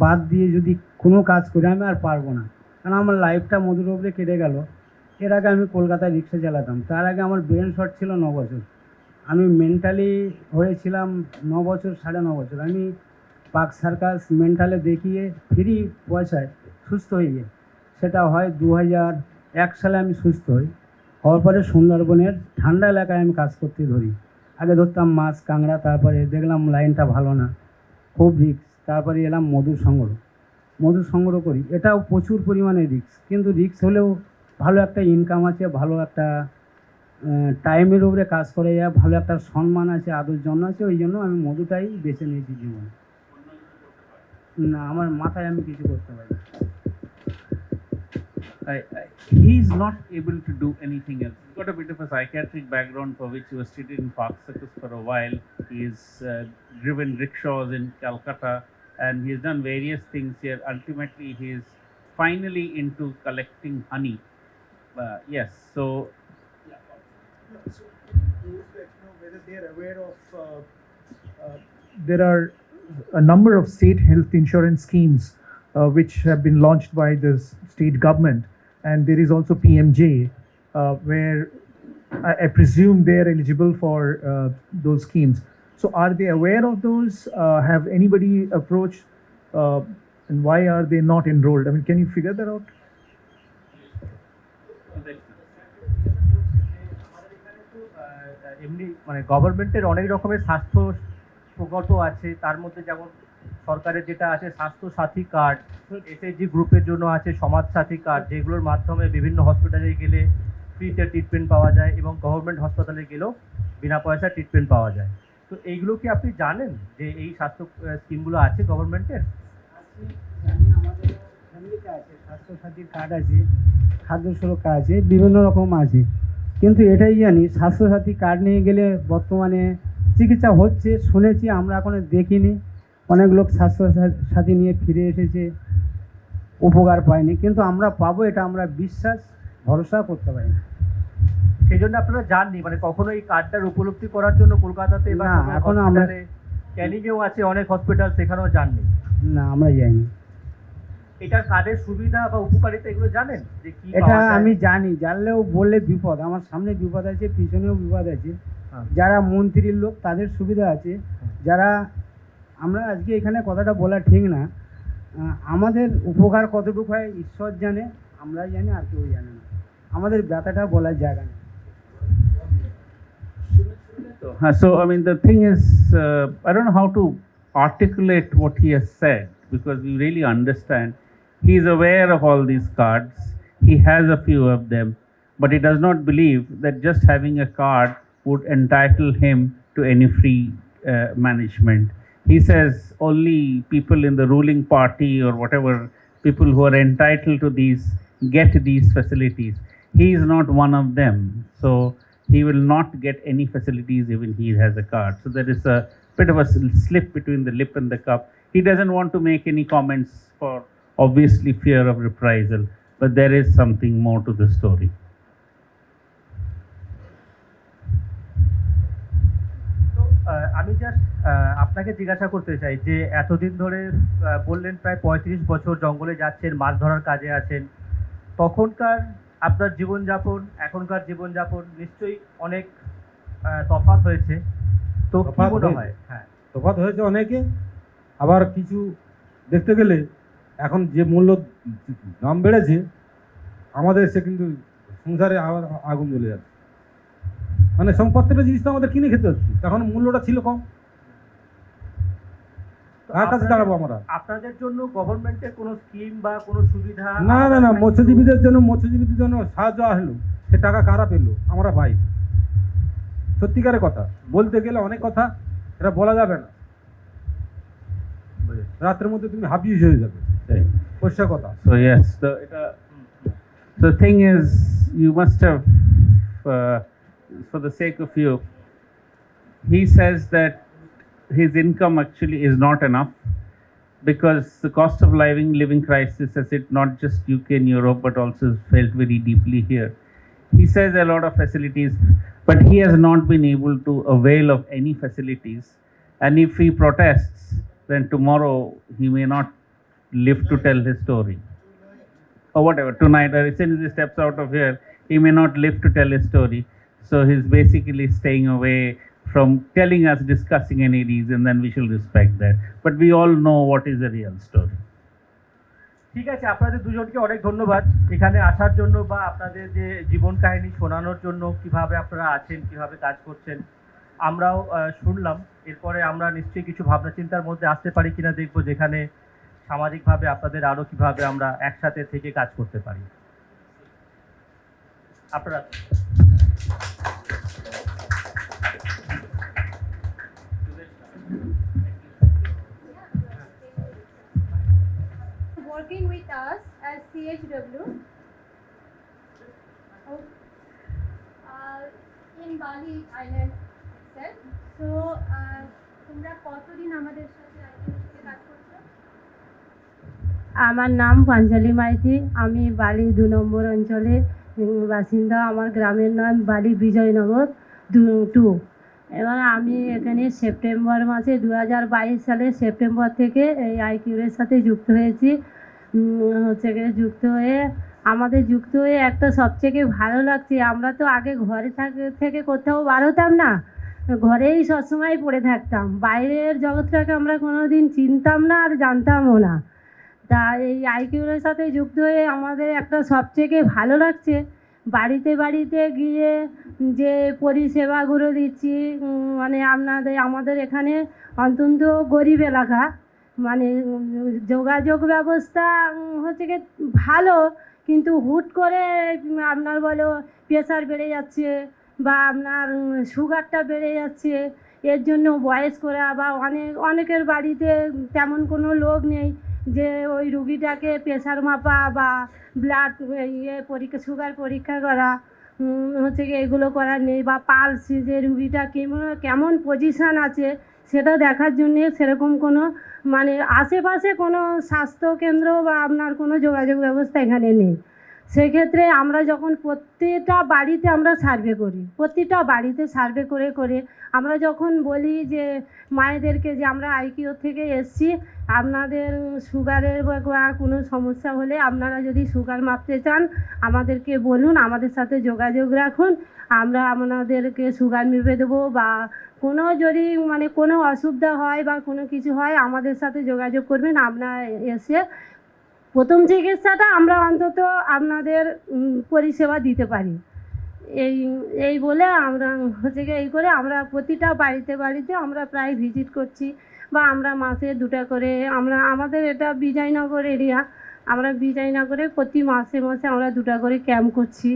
বাদ দিয়ে যদি কোনো কাজ করি, আমি আর পারবো না, কারণ আমার লাইফটা মধুর উপরে কেটে গেল। এর আগে আমি কলকাতায় রিক্সা চালাতাম, তার আগে আমার ব্রেন শট ছিল 9 বছর। আমি মেন্টালি হয়েছিলাম 9 বছর, 9.5 বছর। আমি পার্ক সার্কাস মেন্টালে দেখিয়ে ফ্রি পয়সায় সুস্থ হয়ে যাই। সেটা হয় 2001 সালে আমি সুস্থ হই। হওয়ার পরে সুন্দরবনের ঠান্ডা এলাকায় আমি কাজ করতে ধরি। আগে ধরতাম মাছ, কাঁকড়া, তারপরে দেখলাম লাইনটা ভালো না, খুব রিস্ক। তারপরে এলাম মধু সংগ্রহ করি। এটাও প্রচুর পরিমাণে রিস্ক, কিন্তু রিস্ক হলেও ভালো একটা ইনকাম আছে, ভালো একটা টাইমের উপরে কাজ করে যায়, ভালো একটা সম্মান আছে, আদর জন্য আছে। ওই জন্য আমি মধুটাই বেছে নিয়েছি জীবনে। না, আমার মাথায় আমি কিছু করতে পারি না। He's not able to do anything else. He's got a bit of a psychiatric background for which he was treated in Park Circus for a while. He's driven rickshaws in Calcutta and he's done various things here. Ultimately, he's finally into collecting honey. Yes, so So, those that whether they are aware of, there are a number of state health insurance schemes which have been launched by the state government, and there is also PMJ, where I presume they are eligible for those schemes. So, are they aware of those? Have anybody approached, and why are they not enrolled? I mean, can you figure that out? এমনি মানে গভর্নমেন্টের অনেক রকমের স্বাস্থ্য প্রকল্প আছে, তার মধ্যে যেমন সরকারের যেটা আছে স্বাস্থ্য সাথী কার্ড, এসএইচজি গ্রুপের জন্য আছে সমাজ সাথী কার্ড, যেগুলোর মাধ্যমে বিভিন্ন হসপিটালে গেলে ফ্রিতে ট্রিটমেন্ট পাওয়া যায় এবং গভর্নমেন্ট হাসপাতালে গেলেও বিনা পয়সা ট্রিটমেন্ট পাওয়া যায়। তো এইগুলো কি আপনি জানেন যে এই স্বাস্থ্য স্কিমগুলো আছে গভর্নমেন্টের? জানি, আমাদের ফ্যামিলিতে আছে, স্বাস্থ্যসাথীর কার্ড আছে, খাদ্য সুরক্ষা আছে, বিভিন্ন রকম আছে। কিন্তু এটাই জানি, স্বাস্থ্যসাথী কার্ড নিয়ে গেলে বর্তমানে চিকিৎসা হচ্ছে শুনেছি, আমরা এখনো দেখিনি। অনেক লোক স্বাস্থ্যসাথী নিয়ে ফিরে এসেছে, উপকার পায়নি, কিন্তু আমরা পাবো এটা আমরা বিশ্বাস ভরসা করতে পারি না। সেই জন্য আপনারা জাননি মানে কখনো এই কার্ডটার উপলব্ধি করার জন্য কলকাতাতে বা না, এখনো আমরা ক্যানিংয়েও আছে অনেক হসপিটাল, সেখানেও জাননি। না, আমরা যাইনি। এটার কার্ডের সুবিধা বা উপকারিতা এগুলো জানেন যে কি এটা পাওয়া যায়? আমি জানি, জানলেও বললে বিপদ। আমার সামনে বিপদ আছে, পিছনেও বিপদ আছে। হ্যাঁ। যারা মন্ত্রীর লোক তাদের সুবিধা আছে, যারা আমরা আজকে এখানে কথাটা বলা ঠিক না, আমাদের উপকার কতটুকু হয় ঈশ্বর জানে, আমরাই জানি, আর কেউ জানে না। আমাদের ব্যথাটা বলার জায়গা নেই। So I mean, the thing is, I don't know how to articulate what he has said because we really understand. He is aware of all these cards. He has a few of them, but he does not believe that just having a card would entitle him to any free management. He says only people in the ruling party or whatever, people who are entitled to these, get these facilities. He is not one of them. So he will not get any facilities even he has a card. So there is a bit of a slip between the lip and the cup. He doesn't want to make any comments for obviously fear of reprisal, but there is something more to the story. তো আমি just আপনাকে জিজ্ঞাসা করতে চাই যে এতদিন ধরে বললেন প্রায় 35 বছর জঙ্গলে যাচ্ছেন, মাছ ধরার কাজে আছেন, তখনকার আপনার জীবনযাপন এখনকার জীবনযাপন নিশ্চয়ই অনেক তফাৎ হয়েছে। তো কি তফাৎ মনে হয়েছে। হয়? হ্যাঁ, তফাৎ হয়েছে অনেকে, আবার কিছু দেখতে গেলে এখন যে মূল্য দাম বেড়েছে আমাদের, সে কিন্তু সংসারে আবার আগুন জ্বলে যাচ্ছে। মানে প্রত্যেকটা জিনিস তো আমাদের কিনে খেতে হচ্ছে, তখন মূল্যটা ছিল কম। তো কার কাছে দাঁড়াবো আমরা? আপনাদের জন্য গভর্নমেন্টের কোনো স্কিম বা কোনো সুবিধা? না না না, মৎস্যজীবীদের জন্য সাহায্য আসলো, সে টাকা কারা পেলো? আমরা পাই। সত্যিকারের কথা বলতে গেলে অনেক কথা এটা বলা যাবে না, রাতের মধ্যে তুমি হাবিয়ে হয়ে যাবে, পরিষ্কার কথা। So yes, the thing is, you must have, for the sake of you, he says that his income actually is not enough because the cost of living crisis has hit not just UK and Europe but also is felt very deeply here. He says a lot of facilities, but he has not been able to avail of any facilities, and if he protests, then tomorrow he may not live to tell his story or whatever. Tonight, or as soon as he steps out of here, he may not live to tell a story. So he's basically staying away from telling us, discussing any reason, then we shall respect that. But we all know what is the real story. ঠিক আছে, আপনাদের দুজনকে অনেক ধন্যবাদ এখানে আসার জন্য বা আপনাদের যে জীবন কাহিনী শোনানোর জন্য, কিভাবে আপনারা আছেন, কিভাবে কাজ করছেন আমরাও শুনলাম। এরপরে আমরা নিশ্চয়ই কিছু ভাবনা চিন্তার মধ্যে আসতে পারি কিনা দেখবো, যেখানে সামাজিকভাবে আপনাদের আরও কিভাবে আমরা একসাথে থেকে কাজ করতে পারি। আপনারা working with us as CHW in Bali Island itself. So, তোমরা কতদিন আমাদের সাথে কাজ করছো? আমার নাম পাঞ্জালি মাইতি, আমি বালি 2 নম্বর অঞ্চলে বাসিন্দা। আমার গ্রামের নাম বালি বিজয়নগর 2। এবার আমি এখানে সেপ্টেম্বর মাসে 2022 সালে সেপ্টেম্বর থেকে এই আইকিউরের সাথে যুক্ত হয়েছি। যুক্ত হয়ে একটা সবথেকে ভালো লাগছে, আমরা তো আগে ঘরে থেকে কোথাও বার হতাম না, ঘরেই সবসময় পড়ে থাকতাম, বাইরের জগৎটাকে আমরা কোনো দিন চিনতাম না আর জানতামও না। তা এই আইকিউরের সাথে যুক্ত হয়ে আমাদের একটা সবথেকে ভালো লাগছে, বাড়িতে বাড়িতে গিয়ে যে পরিষেবাগুলো দিচ্ছি, মানে আমাদের এখানে অত্যন্ত গরিব এলাকা, মানে যোগাযোগ ব্যবস্থা হচ্ছে কি ভালো, কিন্তু হুট করে আপনার বলো প্রেশার বেড়ে যাচ্ছে বা আপনার সুগারটা বেড়ে যাচ্ছে, এর জন্য বয়স্করা বা অনেকের বাড়িতে তেমন কোনো লোক নেই যে ওই রুগীটাকে প্রেশার মাপা বা ব্লাড সুগার পরীক্ষা করা হচ্ছে কি এগুলো করার নেই, বা পালস যে রুগীটা কেমন পজিশান আছে সেটা দেখার জন্যে সেরকম কোনো মানে আশেপাশে কোনো স্বাস্থ্যকেন্দ্র বা আপনার কোনো যোগাযোগ ব্যবস্থা এখানে নেই। সেক্ষেত্রে আমরা যখন প্রত্যেকটা বাড়িতে আমরা সার্ভে করি, প্রতিটা বাড়িতে সার্ভে করে করে আমরা যখন বলি যে মায়েদেরকে যে আমরা আইকিউ থেকে এসছি, আপনাদের সুগারের বা কোনো সমস্যা হলে আপনারা যদি সুগার মাপতে চান আমাদেরকে বলুন, আমাদের সাথে যোগাযোগ রাখুন, আমরা আপনাদেরকে সুগার মেপে দেবো, বা কোনো যদি মানে কোনো অসুবিধা হয় বা কোনো কিছু হয় আমাদের সাথে যোগাযোগ করবেন, আপনারা এসে প্রথম চিকিৎসাটা আমরা অন্তত আপনাদের পরিষেবা দিতে পারি। এই বলে আমরা হচ্ছে কি এই করে আমরা প্রতিটা বাড়িতে বাড়িতে আমরা প্রায় ভিজিট করছি, বা আমরা মাসে 2টা করে আমাদের এটা বিজয়নগর এরিয়া, আমরা বিজয়নগরে প্রতি মাসে মাসে আমরা 2টা করে ক্যাম্প করছি।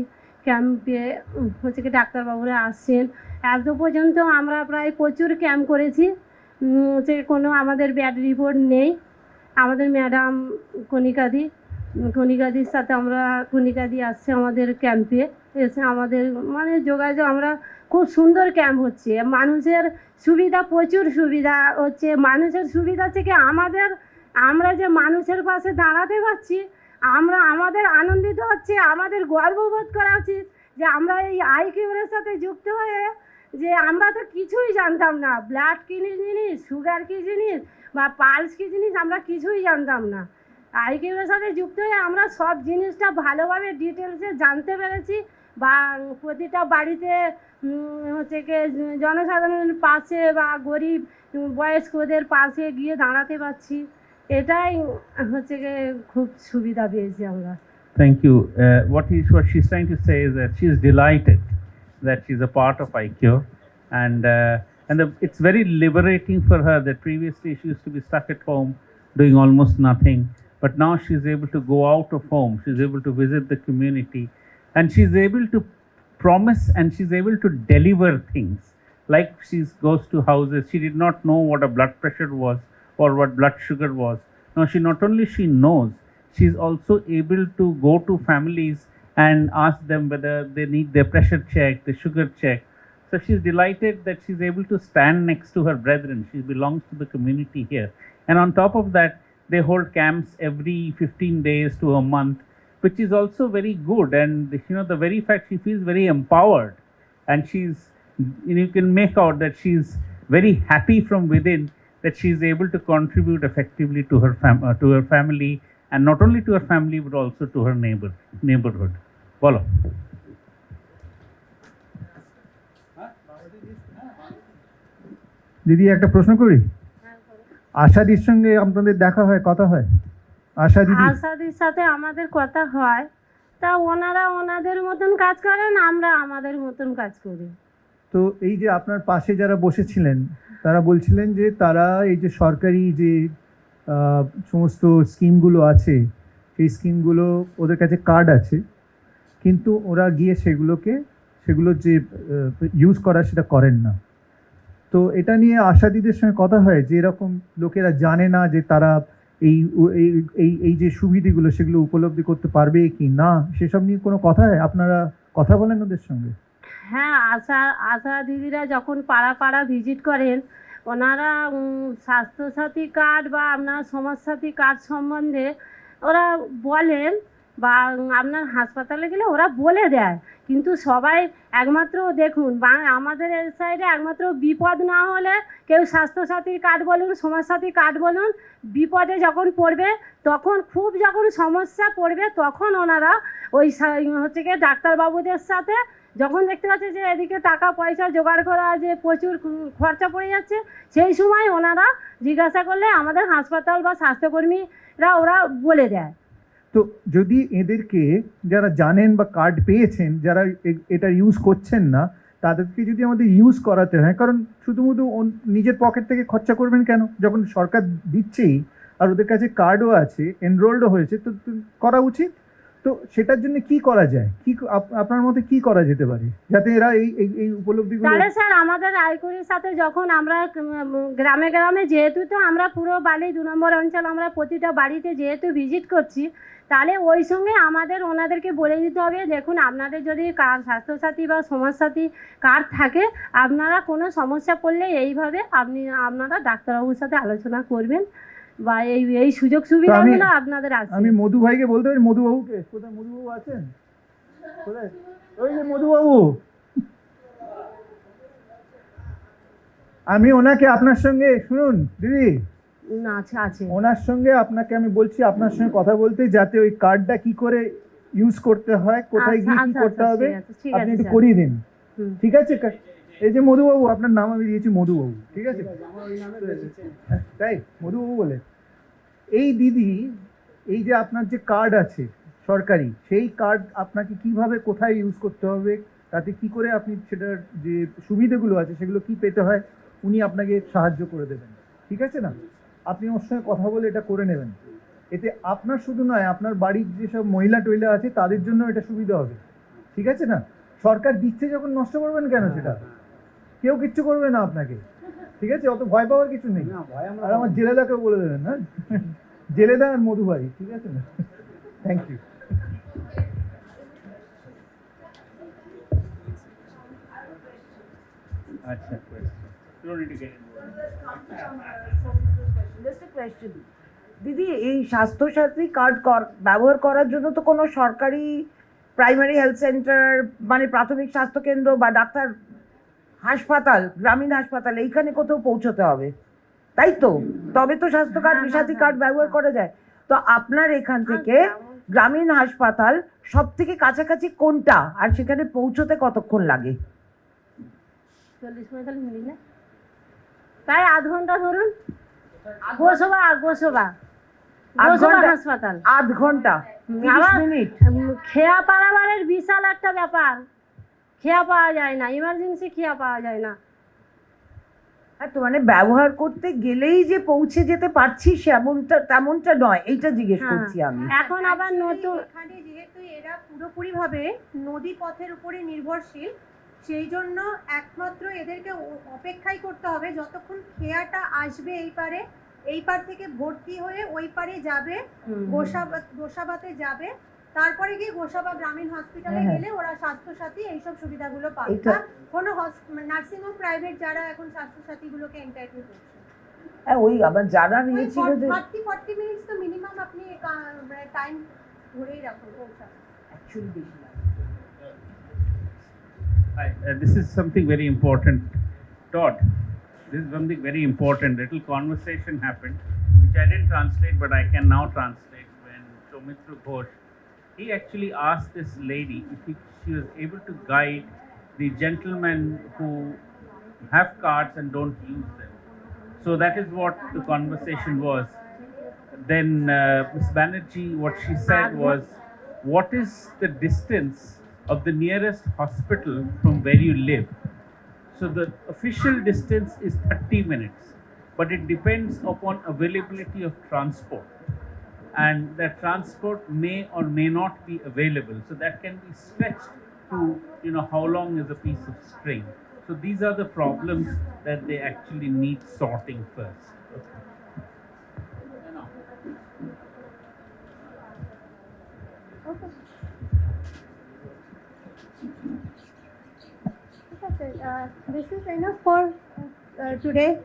ক্যাম্পে হচ্ছে কি ডাক্তারবাবুরা আসছেন। এত পর্যন্ত আমরা প্রায় প্রচুর ক্যাম্প করেছি, হচ্ছে কোনো আমাদের ব্যাড রিপোর্ট নেই। আমাদের ম্যাডাম কণিকাদির সাথে কণিকাদি আসছে আমাদের ক্যাম্পে, এসে আমাদের মানে যোগাযোগ, আমরা খুব সুন্দর ক্যাম্প হচ্ছে, মানুষের সুবিধা, প্রচুর সুবিধা হচ্ছে। মানুষের সুবিধা থেকে আমরা যে মানুষের পাশে দাঁড়াতে পারছি, আমাদের আনন্দিত হচ্ছে, আমাদের গর্ববোধ করা উচিত যে আমরা এই আইকিউরের সাথে যুক্ত হয়ে, যে আমরা তো কিছুই জানতাম না, ব্লাড কী জিনিস, সুগার কী জিনিস বা পালস কী জিনিস আমরা কিছুই জানতাম না। আইকিউরের সাথে যুক্ত হয়ে আমরা সব জিনিসটা ভালোভাবে ডিটেলসে জানতে পেরেছি, বা প্রতিটা বাড়িতে হচ্ছে কি জনসাধারণের পাশে বা গরিব বয়স্কদের পাশে গিয়ে দাঁড়াতে পারছি, এটাই হচ্ছে কি খুব সুবিধা পেয়েছি আমরা। Thank you. What she's trying to say is that she's delighted that she's a part of ICure, and it's very liberating for her that previously she used to be stuck at home doing almost nothing, but now she's able to go out of home, she's able to visit the community, and she's able to promise and she's able to deliver things. Like she goes to houses, she did not know what a blood pressure was or what blood sugar was. Now she not only she knows, she's also able to go to families and ask them whether they need their pressure checked, the sugar checked. So she's delighted that she's able to stand next to her brethren. She belongs to the community here. And on top of that, they hold camps every 15 days to a month, which is also very good. And the very fact she feels very empowered, and you can make out that she's very happy from within that she's able to contribute effectively to her family, and not only to her family but also to her neighborhood. Bolo. দিদি একটা প্রশ্ন করি, আশাদির সঙ্গে আপনাদের দেখা হয়, কথা হয়? আশা দিদি, আশাদির সাথে আমাদের কথা হয়, তা ওনারা ওনাদের মতন কাজ করেন, আমরা আমাদের মতন কাজ করি। তো এই যে আপনার পাশে যারা বসেছিলেন তারা বলছিলেন যে তারা এই যে সরকারি যে সমস্ত স্কিমগুলো আছে সেই স্কিমগুলো ওদের কাছে কার্ড আছে, কিন্তু ওরা গিয়ে সেগুলো যে ইউজ করা সেটা করেন না। তো এটা নিয়ে আশাদিদের সঙ্গে কথা হয় যে এরকম লোকেরা জানে না যে তারা এই এই এই এই যে সুবিধাগুলো সেগুলো উপলব্ধি করতে পারবে কি না, সেসব নিয়ে কোনো কথা হয়? আপনারা কথা বলেন ওদের সঙ্গে? হ্যাঁ, আশা আশা দিদিরা যখন পাড়া পাড়া ভিজিট করেন, ওনারা স্বাস্থ্যসাথী কার্ড বা আপনার সমাজসাথী কার্ড সম্বন্ধে ওরা বলেন, বা আপনার হাসপাতালে গেলে ওরা বলে দেয়। কিন্তু সবাই একমাত্র দেখুন, আমাদের এই সাইডে একমাত্র বিপদ না হলে কেউ স্বাস্থ্যসাথীর কার্ড বলুন, সমাজসাথী কার্ড বলুন, বিপদে যখন পড়বে, তখন খুব যখন সমস্যা পড়বে, তখন ওনারা ওই হচ্ছে গিয়ে ডাক্তারবাবুদের সাথে, যখন দেখতে পাচ্ছে যে এদিকে টাকা পয়সা জোগাড় করা যে প্রচুর খরচা পড়ে যাচ্ছে, সেই সময় ওনারা জিজ্ঞাসা করলে আমাদের হাসপাতাল বা স্বাস্থ্যকর্মীরা ওরা বলে দেয়। তো যদি এদেরকে যারা জানেন বা কার্ড পেয়েছেন, যারা এটা ইউজ করছেন না, তাদেরকে যদি আমাদের ইউজ করাতে হয়, কারণ শুধুমুধু নিজের পকেট থেকে খরচা করবেন কেন, যখন সরকার দিচ্ছেই আর ওদের কাছে কার্ডও আছে, এনরোলডও হয়েছে, তো করা উচিত। তো সেটার জন্য কি করা যায়, কি আপনার মতে কি করা যেতে পারে যাতে এরা এই উপলব্ধিগুলো? তাহলে স্যার আমাদের আইকুরির সাথে যখন আমরা গ্রামে গ্রামে, যেহেতু তো আমরা পুরো বালি 2 নম্বর অঞ্চল, আমরা প্রতিটা বাড়িতে যেহেতু ভিজিট করছি, তাহলে ওই সঙ্গে আমাদের ওনাদেরকে বলে দিতে হবে, দেখুন আপনাদের যদি স্বাস্থ্যসাথী বা সমাজসাথী কার্ড থাকে, আপনারা কোনো সমস্যা পড়লে এইভাবে আপনারা ডাক্তারবাবুর সাথে আলোচনা করবেন, বা এই সুযোগ সুবিধাগুলো আপনাদের আছে। আমি মধু ভাইকে বলতে পারি, মধুবাবুকে, কোথায় মধুবাবু আছেন? কোথায়? ওই যে মধুবাবু, আমি ওনাকে আপনার সঙ্গে, শুনুন দিদি, না আছে ওনার সঙ্গে আপনাকে আমি বলছি আপনার সঙ্গে কথা বলতে, যাতে ওই কার্ডটা কি করে ইউজ করতে হয়, কোথায় গিয়ে কি করতে হবে আপনি একটু করিয়ে দিন, ঠিক আছে? এই যে মধুবাবু, আপনার নাম আমি দিয়েছি মধুবাবু, ঠিক আছে? তাই মধুবাবু বলে, এই দিদি, এই যে আপনার যে কার্ড আছে সরকারি, সেই কার্ড আপনাকে কিভাবে কোথায় ইউজ করতে হবে, তাতে কি করে আপনি সেটার যে সুবিধাগুলো আছে সেগুলো কি পেতে হয়, উনি আপনাকে সাহায্য করে দেবেন, ঠিক আছে না? আপনি ওর সঙ্গে কথা বলে এটা করে নেবেন, এতে আপনার শুধু নয়, আপনার বাড়ির যেসব মহিলা টইলা আছে তাদের জন্য এটা সুবিধা হবে, ঠিক আছে না? সরকার দিচ্ছে যখন নষ্ট করবেন কেন? সেটা কেউ কিচ্ছু করবে না আপনাকে, ঠিক আছে? অত ভয় পাওয়ার কিছু নেই। আর আমার জেলেদাকেও বলে দেবেন, হ্যাঁ, জেলেদা আর মধু ভাই, ঠিক আছে না? Thank you. Acha question. You don't need to get involved. Just a question. দিদি, এই স্বাস্থ্যসাথী কার্ড ব্যবহার করার জন্য তো কোনো সরকারি প্রাইমারি হেলথ সেন্টার, মানে প্রাথমিক স্বাস্থ্যকেন্দ্র বা ডাক্তার হাসপাতাল, গ্রামীণ হাসপাতাল, এইখানে কোথাও পৌঁছতে হবে, তাই তো? তবে তো স্বাস্থ্য কার্ড, সাথী কার্ড ব্যবহার করা যায়। তো আপনার এখান থেকে গ্রামীণ হাসপাতাল সব থেকে কাছাকাছি কোনটা, আর সেখানে পৌঁছতে কতক্ষণ লাগে? 40-45 মিনিট না, প্রায় আধ ঘন্টা ধরুন। গোসবা হাসপাতাল আধ ঘন্টা, 30 মিনিট। খেয়া পারাবারের বিশাল একটা ব্যাপার, খেয়া পাওয়া যায় না, ইমার্জেন্সি খেয়া পাওয়া যায় না। হ্যাঁ, তো মানে ব্যবহার করতে গেলেই যে পৌঁছে যেতে পারছি তেমনটা নয়, এইটা জিজ্ঞেস করছি আমি। এখন আবার নতুন, এখানে যেহেতু এরা পুরোপুরিভাবে নদী পথের উপরে নির্ভরশীল, সেই জন্য একমাত্র এদেরকে অপেক্ষাই করতে হবে যতক্ষণ খেয়াটা আসবে এই পার থেকে ভর্তি হয়ে ওই পারে যাবে, গোসাবাতে যাবে, তারপরে গিয়ে গোসাবা গ্রামীণ হসপিটালে গেলে ওরা স্বাস্থ্যসাথী এইসব সুবিধাগুলো পাবে। কোনো নার্সিংহোম প্রাইভেট যারা এখন স্বাস্থ্যসাথীগুলোকে এন্টারটেইন করছে, হ্যাঁ, ওই আবার যারা নিয়েছিল যে 30-40 মিনিটস তো মিনিমাম আপনি টাইম ধরেই রাখুন পৌঁছাতে। অ্যাকচুয়ালি বেশি লাগে। This is something very important. Todd, this is something very important. Little conversation happened, which I didn't translate, but I can now translate. When Soumitra Ghosh, he actually asked this lady if she was able to guide the gentleman who have cards and don't use them. So that is what the conversation was. Then Ms. Banerjee, what she said was, what is the distance of the nearest hospital from where you live? So the official distance is 30 minutes, but it depends upon availability of transport. And that transport may or may not be available. So that can be stretched to, how long is a piece of string. So these are the problems that they actually need sorting first. Okay. This is enough for today.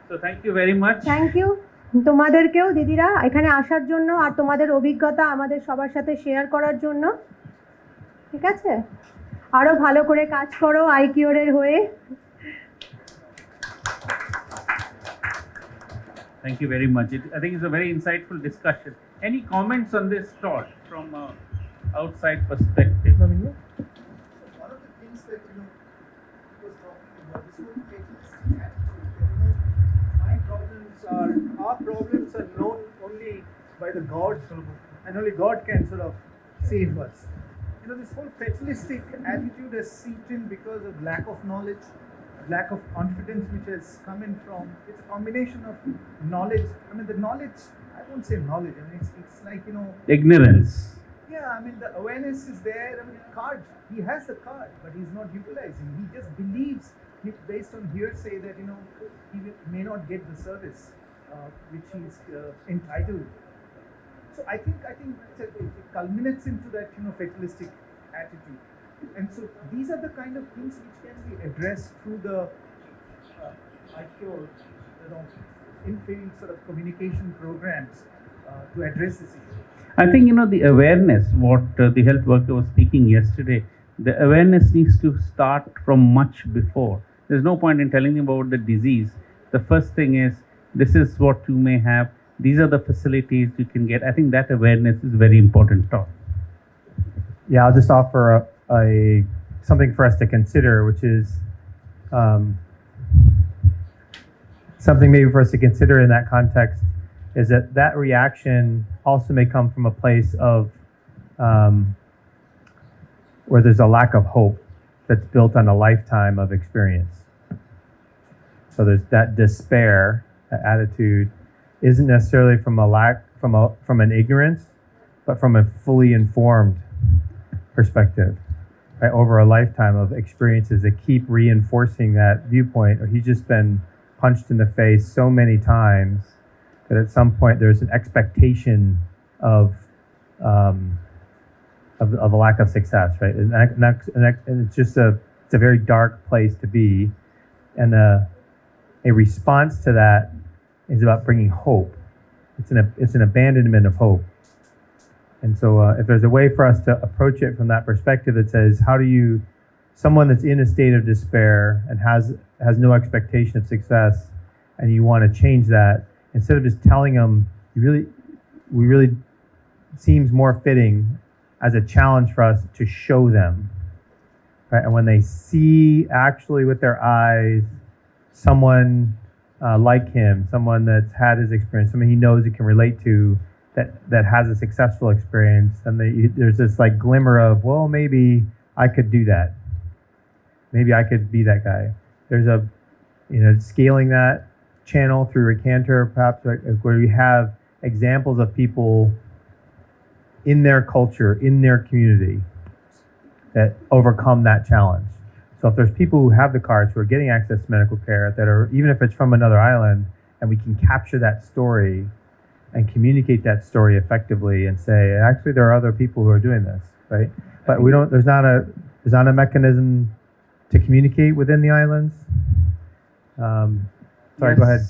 So thank you very much. Thank you তোমাদেরকেও দিদিরা এখানে আসার জন্য আর তোমাদের অভিজ্ঞতা আমাদের সবার সাথে শেয়ার করার জন্য। ঠিক আছে, আরো ভালো করে কাজ করো আইকিউরের হয়ে। Thank you very much. I think it's a very insightful discussion. Any comments on this thought from an outside perspective? One of the things that was talking about this whole fatalistic attitude. Our problems are known only by the gods, and only God can sort of save us. This whole fatalistic attitude has seeped in because of lack of knowledge, lack of confidence, which has come in from. It's a combination of knowledge. I mean, the knowledge. I won't say knowledge. I mean, it's like Ignorance. Yeah, I mean, the awareness is there. I mean, the card, he has the card, but he's not utilizing. He just believes, based on hearsay, that, he may not get the service which he's entitled. So I think it culminates into that, fatalistic attitude. And so these are the kind of things which can be addressed through the ICURE, in-field sort of communication programs to address this issue. I think, the awareness, what the health worker was speaking yesterday, the awareness needs to start from much before. There's no point in telling them about the disease. The first thing is, this is what you may have. These are the facilities you can get. I think that awareness is very important talk. Yeah, I'll just offer something for us to consider, which is something maybe for us to consider in that context, is that reaction also may come from a place of where there's a lack of hope that's built on a lifetime of experience. So there's that despair, that attitude isn't necessarily from an ignorance, but from a fully informed perspective, right? Over a lifetime of experiences that keep reinforcing that viewpoint, or he's just been punched in the face so many times that at some point there's an expectation of a lack of success, right? And it's a very dark place to be, and a response to that is about bringing hope. It's an abandonment of hope. And so if there's a way for us to approach it from that perspective that says, how do you, someone that's in a state of despair and has no expectation of success, and you want to change that, instead of just telling them, we really seems more fitting as a challenge for us to show them, right? And when they see actually with their eyes someone like him, someone that's had his experience, someone he knows he can relate to, that has a successful experience, and there's this like glimmer of, well, maybe I could do that. Maybe I could be that guy. There's scaling that channel through Recanter, perhaps, where you have examples of people in their culture, in their community, that overcome that challenge. So if there's people who have the cards, who are getting access to medical care, that are, even if it's from another island, and we can capture that story and communicate that story effectively and say, actually, there are other people who are doing this, right? But there's not a mechanism to communicate within the islands. Sorry, go ahead.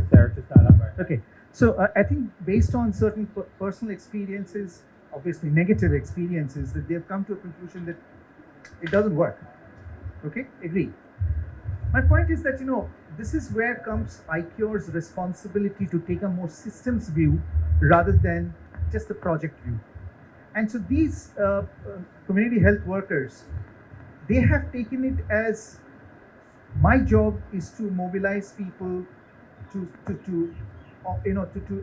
Sarah, just not up right. Okay, so I think based on certain personal experiences, obviously negative experiences, that they've come to a conclusion that it doesn't work. Okay, agree. My point is that, this is where comes ICURE's responsibility to take a more systems view rather than just a project view. And so these community health workers, they have taken it as my job is to mobilize people to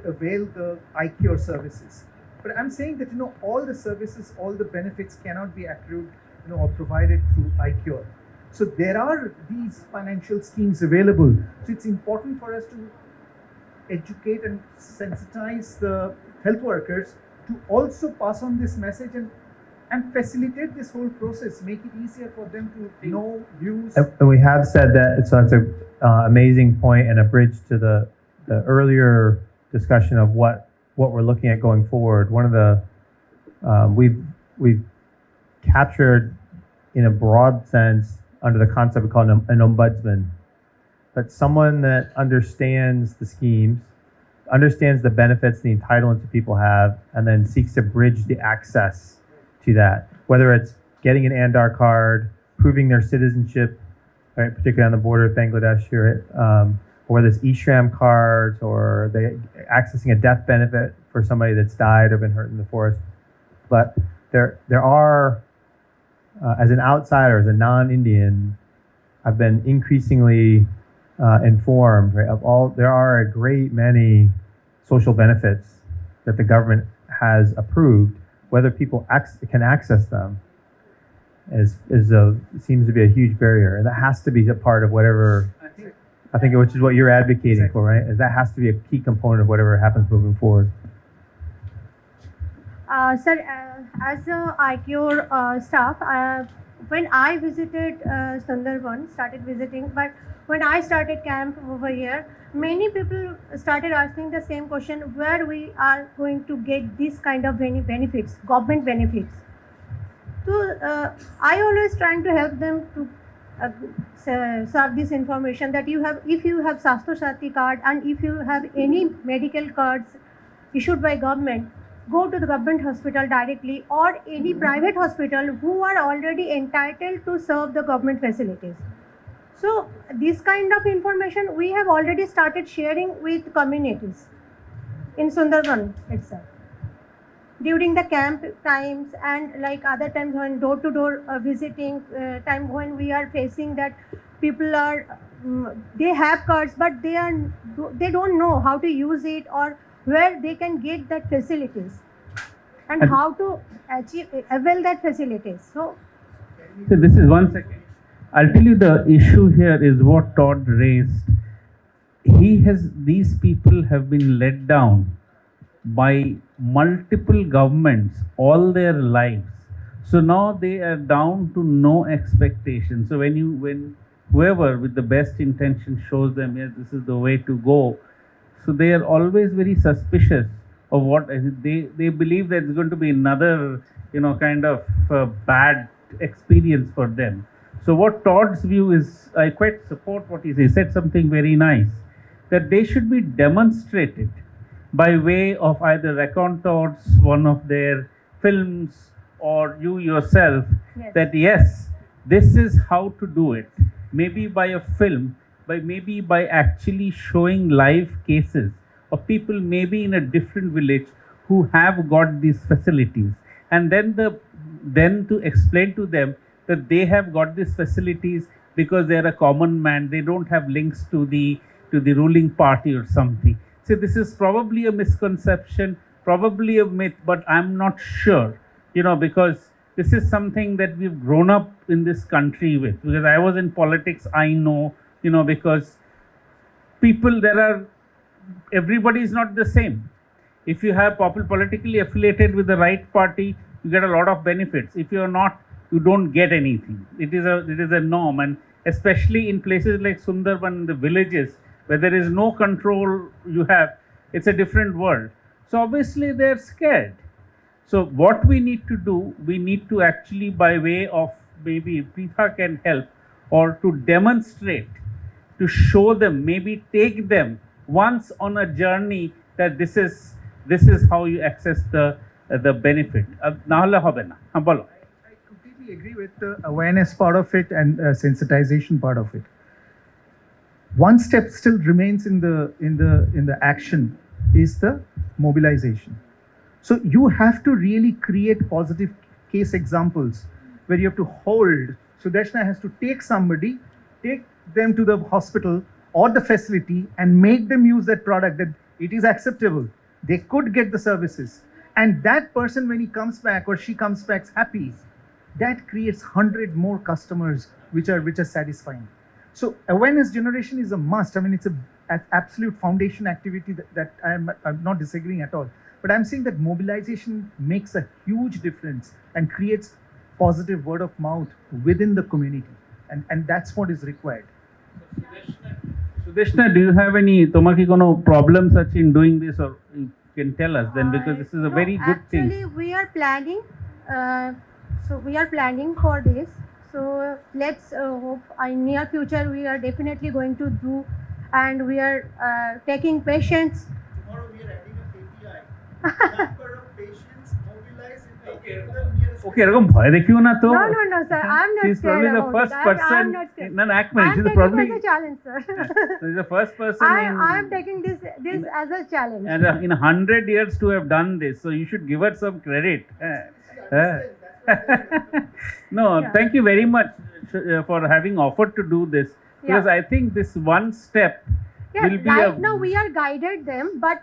avail the iCure services. But I'm saying that all the services, all the benefits cannot be accrued or provided through iCure. So there are these financial schemes available. So it's important for us to educate and sensitize the health workers to also pass on this message and facilitate this whole process, make it easier for them to know, use. And we have said that, so that's an amazing point and a bridge to the earlier discussion of what we're looking at going forward. One of the, we've captured in a broad sense under the concept we call an ombudsman, but someone that understands the schemes, understands the benefits, the entitlements that people have, and then seeks to bridge the access to that, whether it's getting an ANDAR card, proving their citizenship, right, particularly on the border with Bangladesh here, or whether it's eShram cards, or they accessing a death benefit for somebody that's died or been hurt in the forest. But there are, as an outsider, as a non-Indian, I've been increasingly informed, right, of all, there are a great many social benefits that the government has approved. Whether people can access them seems to be a huge barrier, and that has to be a part of whatever. I think which is what you're advocating for, right? Is that has to be a key component of whatever happens moving forward. Sir, as a iCure staff, when I visited Sundarban, started visiting, but when I started camp over here, many people started asking the same question, where we are going to get this kind of benefits, government benefits. So I always trying to help them to serve this information that if you have Sastro Sati card and if you have any medical cards issued by government, go to the government hospital directly or any private hospital who are already entitled to serve the government facilities. So this kind of information we have already started sharing with communities in Sundarban itself. During the camp times and like other times when door-to-door visiting time, when we are facing that people are, they have cards but they don't know how to use it or where they can get that facilities and how to avail that facilities. So this is 1 second. I'll tell you the issue here is what Todd raised. These people have been let down by multiple governments all their lives. So now they are down to no expectation. So when whoever with the best intention shows them, yes, this is the way to go, so they are always very suspicious of what they believe that it's going to be another kind of bad experience for them. So what Todd's view is, I quite support what he said. He said something very nice, that they should be demonstrated by way of either raconteurs, one of their films, or you yourself, yes, that yes, this is how to do it. Maybe by a film, maybe by actually showing live cases of people maybe in a different village who have got these facilities, and then to explain to them that they have got these facilities because they are a common man, they don't have links to the ruling party or something. So this is probably a misconception, probably a myth, but I'm not sure, because this is something that we've grown up in this country with. Because I was in politics, I know, because everybody is not the same. If you have politically affiliated with the right party, you get a lot of benefits. If you are not, you don't get anything. It is a norm, and especially in places like Sundarban, the villages where there is no control it's a different world. So obviously they're scared. So what we need to do, we need to actually, by way of maybe Preetha can help, or to demonstrate, to show them, maybe take them once on a journey that this is how you access the benefit. Nahala hobe na. Bolo. I completely agree with the awareness part of it and sensitization part of it. One step still remains in the action is the mobilization. So you have to really create positive case examples where you have to hold. Sudeshna has to take somebody, take them to the hospital or the facility and make them use that product, that it is acceptable. They could get the services. And that person, when he comes back or she comes back happy, that creates 100 more customers which are satisfying. So awareness generation is a must. I mean, it's an absolute foundation activity that I'm not disagreeing at all. But I'm saying that mobilization makes a huge difference and creates positive word of mouth within the community. And that's what is required. Sudeshna, do you have any tomaki kono problems such in doing this, or you can tell us then, because this is a very good thing. Actually, we are planning. We are planning for this. So let's hope in near future we are definitely going to do, and we are taking patients. Tomorrow we are adding a KPI. Number of patients mobilized in the nearest. Okay, এরকম ভয় দেখিও না তো। No, sir. I'm not She's scared probably the about first it. person. I'm not scared. No, act man. I'm She's taking probably it as a challenge, sir. she's the first person I'm taking this as a challenge. and in 100 years to have done this. So you should give her some credit. No, Yeah. thank you very much for having offered to do this, because I think this one step Yeah, will be right now we are guided them, but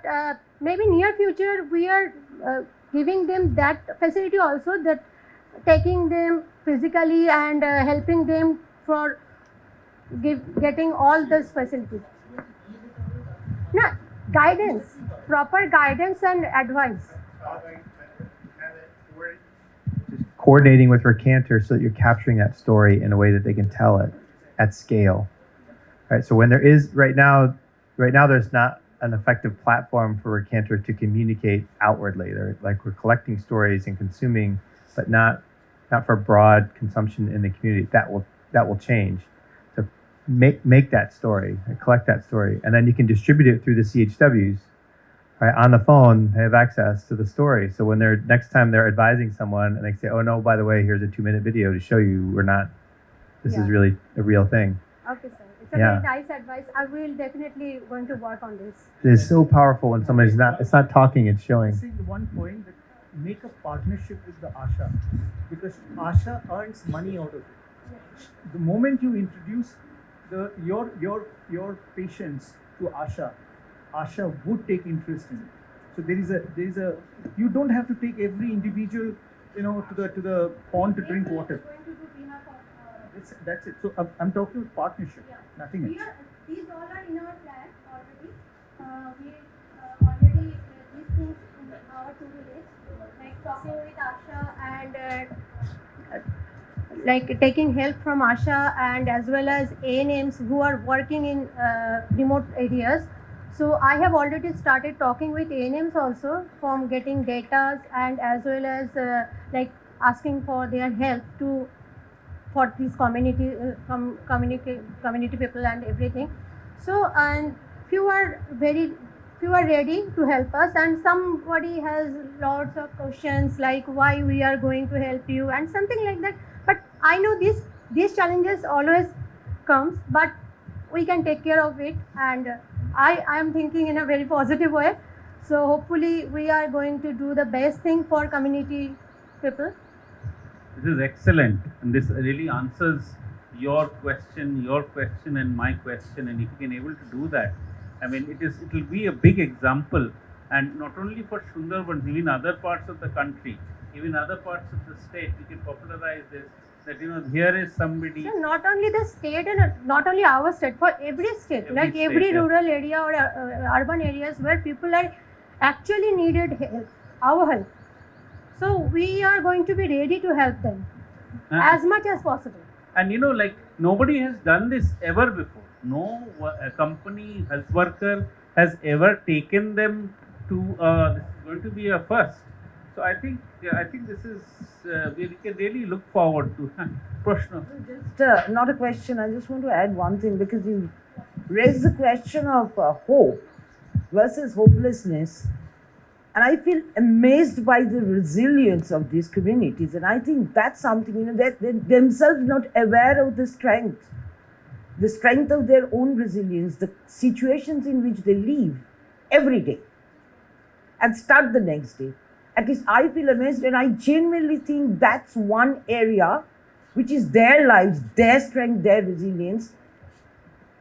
maybe near future we are giving them that facility also, that taking them physically and helping them for getting all those facilities. No, guidance, proper guidance and advice. Just coordinating with Recanter so that you're capturing that story in a way that they can tell it at scale. Right. So when there is right now there's not an effective platform for Recanter to communicate outwardly. They're like, we're collecting stories and consuming, but not for broad consumption in the community. That will change. To make that story, collect that story, and then you can distribute it through the CHWs. Right, on the phone, they have access to the story. So when next time they're advising someone and they say, "Oh no, by the way, here's a 2-minute video to show you this is really a real thing." Okay, sir. It's a very nice advice. I will definitely going to work on this. It's so powerful when somebody's it's not talking, it's showing. I think the one point that make a partnership with the ASHA, because ASHA earns money out of it. The moment you introduce your patients to ASHA would take interest in it. So there is a you don't have to take every individual, to the pond to drink water. That's it. So I'm talking about partnership, nothing else. These all are in our plan already. We already these things in our to-do list, like talking with Asha and like taking help from Asha, and as well as ANMs who are working in remote areas. So I have already started talking with ANMs also, from getting data and as well as like asking for their help for these community people and everything. So, and few are ready to help us, and somebody has lots of questions like why we are going to help you and something like that. But I know these challenges always comes, but we can take care of it, and I am thinking in a very positive way. So hopefully we are going to do the best thing for community people. This is excellent, and this really answers your question, and my question. And if you can able to do that, I mean, it will be a big example, and not only for Sundarbans, even other parts of the country, even other parts of the state, we can popularize this. That here is somebody. So not only the state and not only our state, for every state, every rural area or urban areas where people are actually needed help, our help. So we are going to be ready to help them as much as possible. And nobody has done this ever before. No company, health worker has ever taken them to. This is going to be a first. So I think this is we can really look forward to. Prashna. Just not a question. I just want to add one thing, because you raised the question of hope versus hopelessness. And I feel amazed by the resilience of these communities. And I think that's something, that they're themselves not aware of the strength of their own resilience, the situations in which they live every day and start the next day. At least I feel amazed, and I genuinely think that's one area which is their lives, their strength, their resilience.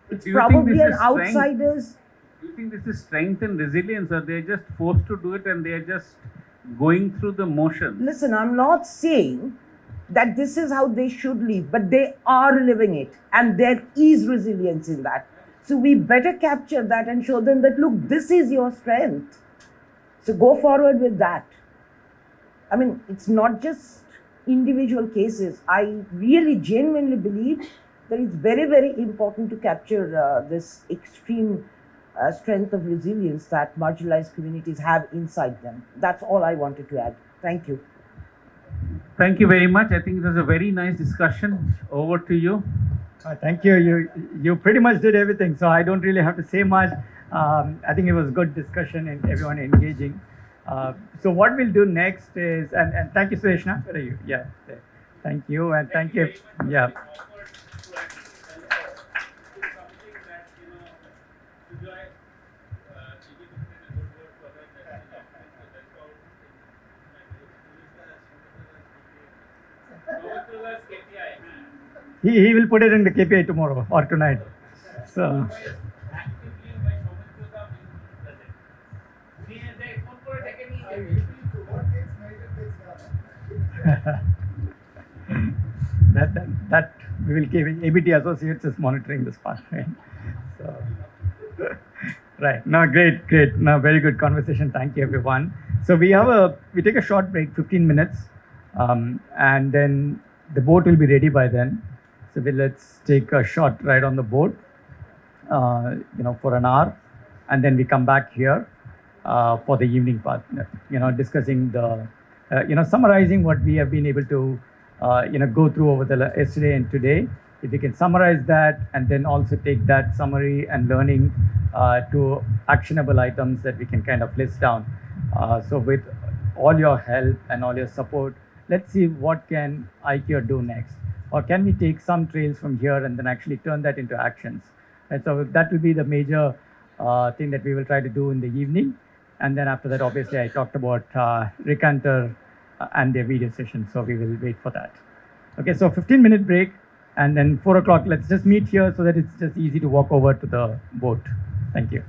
It's Do you think probably this an is strength? outsider's. Do you think this is strength and resilience, or they're just forced to do it and they're just going through the motions? Listen, I'm not saying that this is how they should live, but they are living it, and there is resilience in that. So we better capture that and show them that, look, this is your strength. So go forward with that. I mean, it's not just individual cases. I really genuinely believe that it's very, very important to capture this extreme strength of resilience that marginalized communities have inside them. That's all I wanted to add. Thank you. Thank you very much. I think it was a very nice discussion. Over to you. Thank you. You pretty much did everything, so I don't really have to say much. I think it was good discussion and everyone engaging. So what we'll do next is, and thank you, Sureshna. Where are you? Yeah. There. Thank you, and thank you. Yeah. He will put it in the KPI tomorrow or tonight. So. that we will keep. ABT Associates is monitoring this part, right? So, right. No, great. No, very good conversation. Thank you, everyone. So we take a short break, 15 minutes, and then the boat will be ready by then. So let's take a short ride on the boat, for an hour, and then we come back here for the evening part. Discussing the, summarizing what we have been able to, go through over the yesterday and today. If we can summarize that, and then also take that summary and learning to actionable items that we can kind of list down. So with all your help and all your support, let's see what can ICure do next. Or can we take some trails from here and then actually turn that into actions? And so that will be the major thing that we will try to do in the evening. And then after that, obviously, I talked about Recanter and their video session. So we will wait for that. Okay, so 15-minute break. And then 4 o'clock, let's just meet here so that it's just easy to walk over to the boat. Thank you.